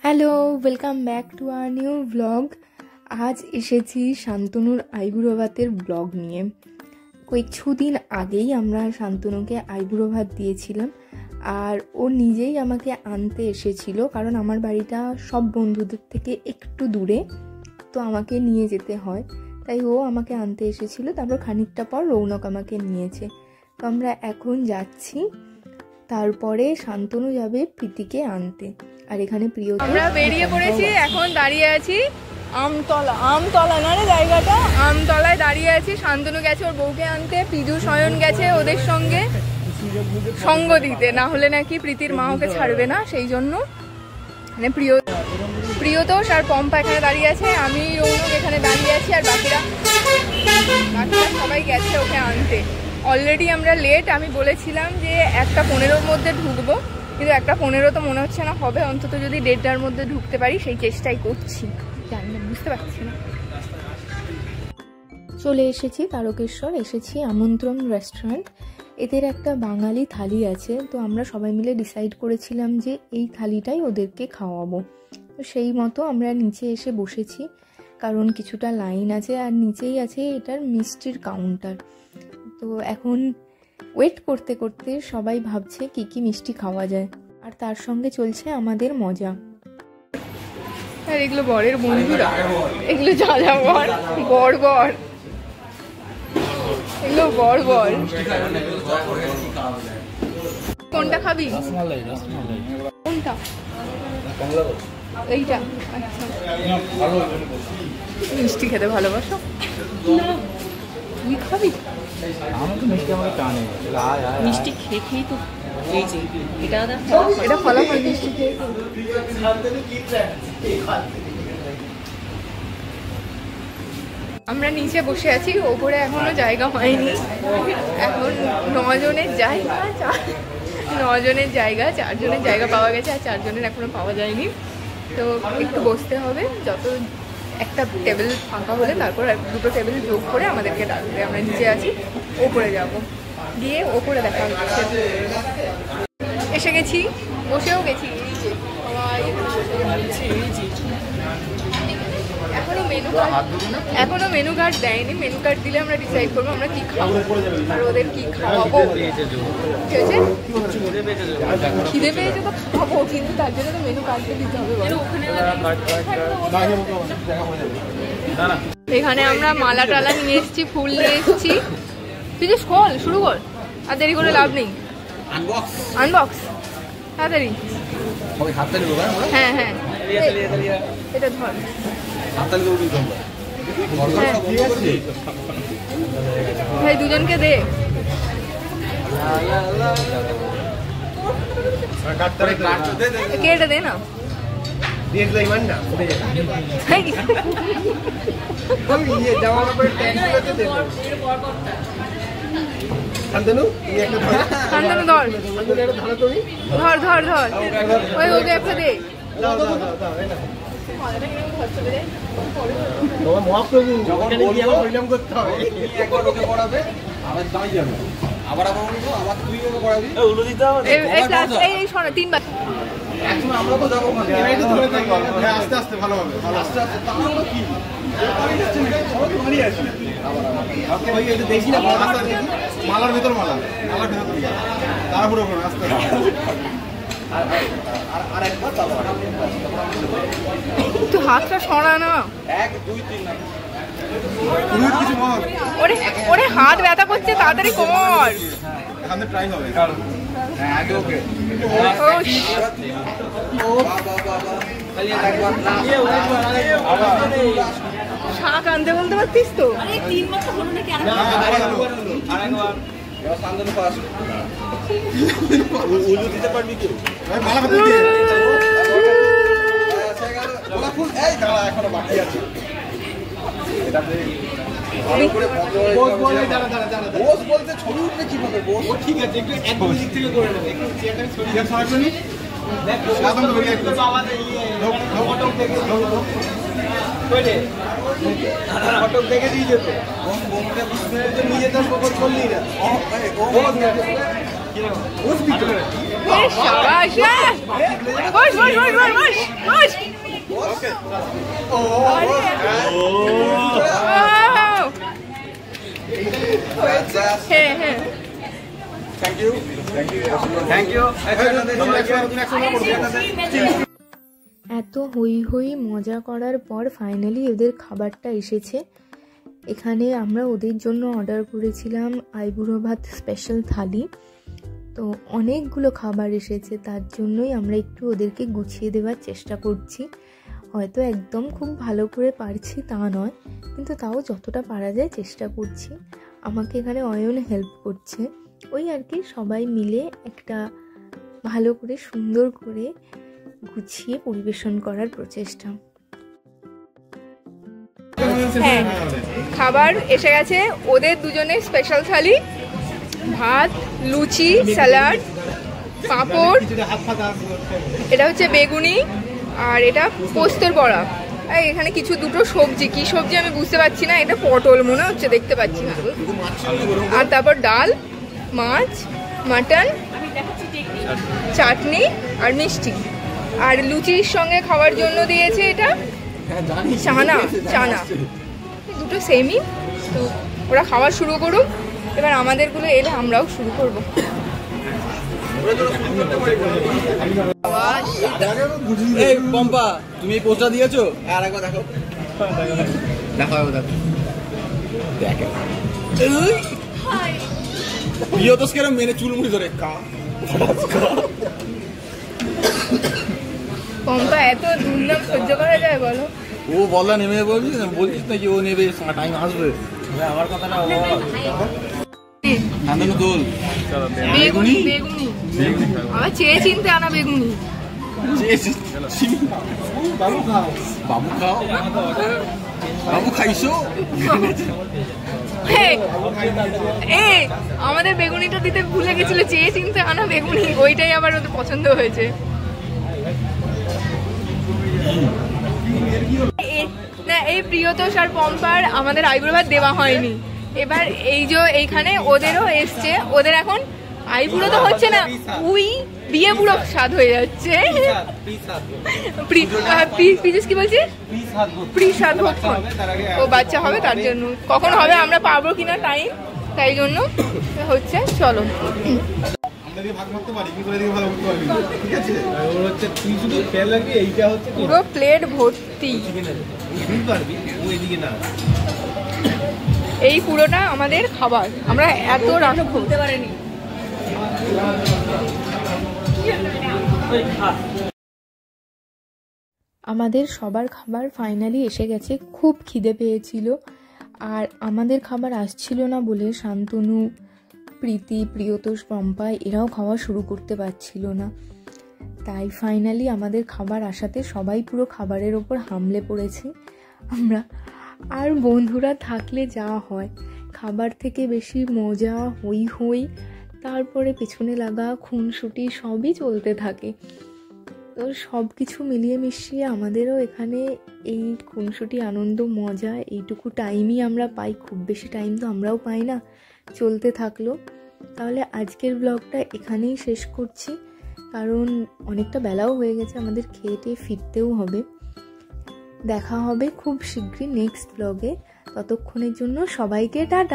Hello, welcome back to our new blog. আজ এসেছি শান্তনুর আইবুড়ো ভাতের ব্লগ নিয়ে। কিছুদিন আগেই আমরা শান্তনুকে আইবুড়ো ভাত দিয়েছিলাম, আর ও নিজেই আমাকে আনতে এসেছিল, কারণ আমার বাড়িটা সব বন্ধুদের থেকে একটু দূরে, তো আমাকে নিয়ে যেতে হয়, তাই ও আমাকে আনতে এসেছিল। তারপর খানিকটা পর রৌনক আমাকে নিয়েছে। তো আমরা এখন যাচ্ছি, তারপরে শান্তনু যাবে প্রীতিকে আনতে। আর এখানে প্রিয়, আমরা বেরিয়ে পড়েছি, এখন দাঁড়িয়ে আছি আমতলা না রে জায়গাটা, আমতলায় দাঁড়িয়ে আছি। শান্তনু গেছে ওর বউকে আনতে, পিজু শয়ন গেছে ওদের সঙ্গে সঙ্গ দিতে, না হলে নাকি প্রীতির মা ওকে ছাড়বে না, সেই জন্য। মানে প্রিয়তোষ আর পম্পা এখানে দাঁড়িয়ে আছে, আমি রৌনক এখানে দাঁড়িয়ে আছি, আর বাকিরা সবাই গেছে ওকে আনতে। অলরেডি আমরা লেট, আমি বলেছিলাম যে 1:15-র মধ্যে ঢুকবো, কিন্তু 1:15 তো মনে হচ্ছে না হবে, অন্তত যদি 1:30-র মধ্যে ঢুকতে পারি সেই চেষ্টাই করছি, জানি না, বুঝতে পারছি না। চলে এসেছি তারকেশ্বর, এসেছি আমন্ত্রণ রেস্টুরেন্ট। এদের একটা বাঙালি থালি আছে, তো আমরা সবাই মিলে ডিসাইড করেছিলাম যে এই থালিটাই ওদেরকে খাওয়াবো। তো সেই মতো আমরা নিচে এসে বসেছি, কারণ কিছুটা লাইন আছে, আর নিচেই আছে এটার মিষ্টির কাউন্টার। তো এখন ওয়েট করতে করতে সবাই ভাবছে কি কি মিষ্টি খাওয়া যায়, আর তার সঙ্গে চলছে আমাদের মজা। আর এগুলো বরের বন্ধুরা, এগুলো যা বর বর বর, এগুলো বর বর। কোনটা খাবি? কোনটা? এইটা? আচ্ছা, মিষ্টি খেতে ভালোবাসো? তুই খাবি? মিষ্টি খেয়ে খেয়েই তো এটা ফলাফল, মিষ্টি খেয়ে। আমরা নিচে বসে আছি, ওপরে এখনো জায়গা হয়নি। এখন 9 জনের জায়গা, 4 জনের জায়গা পাওয়া গেছে, আর 4 জনের এখনো পাওয়া যায়নি। তো একটু বসতে হবে, যত একটা টেবিল ফাঁকা হলে তারপর 2টো টেবিল যোগ করে আমাদেরকে ডাকবে। আমরা নিচে আছি, ওপরে যাব, গিয়ে ওপরে দেখা হচ্ছে। এসে গেছি, বসেও গেছি। এখনো মেনু কার্ড দেয়নি, মেনু কার্ড দিলে আমরা ডিসাইড করবো আমরা কি খাবো আর ওদের কি খাওয়াবো। খিদে পেয়েছে তো খাবো, কিন্তু তার জন্য তো মেনু কার্ডটা দিতে হবে। এখানে আমরা মালা টালা নিয়ে এসেছি, ফুল নিয়ে এসেছি। তুই যে খোল, শুরু কর, আর দেরি করে লাভ নেই। আনবক্স তাড়াতাড়ি। হ্যাঁ হ্যাঁ, এটা ধর। ভাই দুজনকে দে। কেটে দে না, শান্তনু ধর ধর ধর ধর, ওই ওকে একটা দে। তিনবার আস্তে আস্তে ভালো হবে, আস্তে আস্তে দেখি না, মালার ভেতর মালার ভেতর তাড়াহুড়ো করো, আস্তে একটু হাতটা সরা না। 1 2 3 ওরে হাত ব্যথা করছে, তাড়াতাড়ি কর। এখানে ট্রাই হবে। শাক আনতে বলতে পারতিস তো। দিতে পারবি কি? এখনো বাকি আছে। ঠিক আছে, একটু দিক থেকে করে নেবো, একটু ফটক দেখে দিয়ে যেত, নিয়ে যেত, করলি না। শাবাশ, বস বস বস বস বস। হ্যাঁ হ্যাঁ এত হই হই মজা করার পর ফাইনালি ওদের খাবারটা এসেছে। এখানে আমরা ওদের জন্য অর্ডার করেছিলাম আইবুড়ো ভাত স্পেশাল থালি। তো অনেকগুলো খাবার এসেছে, তার জন্যই আমরা একটু ওদেরকে গুছিয়ে দেওয়ার চেষ্টা করছি। হয়তো একদম খুব ভালো করে পারছি তা নয়, কিন্তু তাও যতটা পারা যায় চেষ্টা করছি। আমাকে এখানে অয়ন হেল্প করছে। ওই আর কি, সবাই মিলে একটা ভালো করে সুন্দর করে গুছিয়ে পরিবেশন করার প্রচেষ্টা। হ্যাঁ, খাবার এসে গেছে। ওদের দুজনের স্পেশাল থালি, ভাত, লুচি, স্যালাড, পাঁপড়, এটা হচ্ছে বেগুনি, আর এটা পোস্তর বড়া। এখানে কিছু দুটো সবজি, কি সবজি আমি বুঝতে পারছি না, এটা পটল মনে হচ্ছে, দেখতে পাচ্ছি না। আর তারপর ডাল, মাছ, মাটন, চাটনি আর মিষ্টি। আর লুচির সঙ্গে খাওয়ার জন্য দিয়েছে এটা চানা। চানা দুটো সেমই। তো ওরা খাওয়া শুরু করুক, এবার আমাদেরগুলো এলে আমরাও শুরু করবো। এই পম্পা, তুমি এই পোস্টটা দিয়েছো? আর একবার দেখো, দেখো দেখো বিয়ে তো কেন মেনে চুলমুড়ি ধরে পম্পা এত দুর্নাম সহ্য করা যায় বলো? ও বলা নেমে বলছিস নাকি ও নেবে, টাইম আসবে। আমার কথাটা দোল বেগুনি, বেগুনি আবার চেয়ে চিনতে আনা বেগুনি। বাবু খাও, বাবু খাইছো? আমাদের বেগুনিটা দিতে ভুলে গেছিল, চেয়ে চিনতে আনা বেগুনি, ওইটাই আবার ওদের পছন্দ হয়েছে। না, এই প্রিয়তোষ আর পম্পার আমাদের আইবুড়ো ভাত দেওয়া হয়নি। এবার এই যে এইখানে ওদেরও এসছে, ওদের এখন আইবুড়ো তো হচ্ছে না, উই বিয়ে বুড়ো স্বাদ হয়ে যাচ্ছে। পিজুস কি বলছি? প্রিসাদ ভক্ষণ। ও বাচ্চা হবে, তার জন্য কখন হবে আমরা পারবো কিনা টাইম, তাই জন্য হচ্ছে। চলো পুরো প্লেট ভর্তি, এই পুরোটা আমাদের খাবার। আমরা এত রান্না ভুলতে পারিনি। আমাদের সবার খাবার ফাইনালি এসে গেছে। খুব খিদে পেয়েছিল, আর আমাদের খাবার আসছিল না বলে শান্তনু, প্রীতি, প্রিয়তোষ, পম্পা এরাও খাওয়া শুরু করতে পারছিল না। তাই ফাইনালি আমাদের খাবার আসাতে সবাই পুরো খাবারের ওপর হামলে পড়েছি আমরা। আর বন্ধুরা থাকলে যা হয়, খাবার থেকে বেশি মজা, হই হই, তারপরে পেছনে লাগা খুনসুটি সবই চলতে থাকে। তো সব কিছু মিলিয়ে মিশিয়ে আমাদেরও এখানে এই খুনসুটি, আনন্দ, মজা এইটুকু টাইমই আমরা পাই, খুব বেশি টাইম তো আমরাও পাই না। চলতে থাকলো। তাহলে আজকের ব্লগটা এখানেই শেষ করছি, কারণ অনেকটা বেলাও হয়ে গেছে, আমাদের খেয়ে টেয়ে ফিরতেও হবে। দেখা হবে খুব শীঘ্রই নেক্সট ব্লগে। ততক্ষণের জন্য সবাইকে টাটা।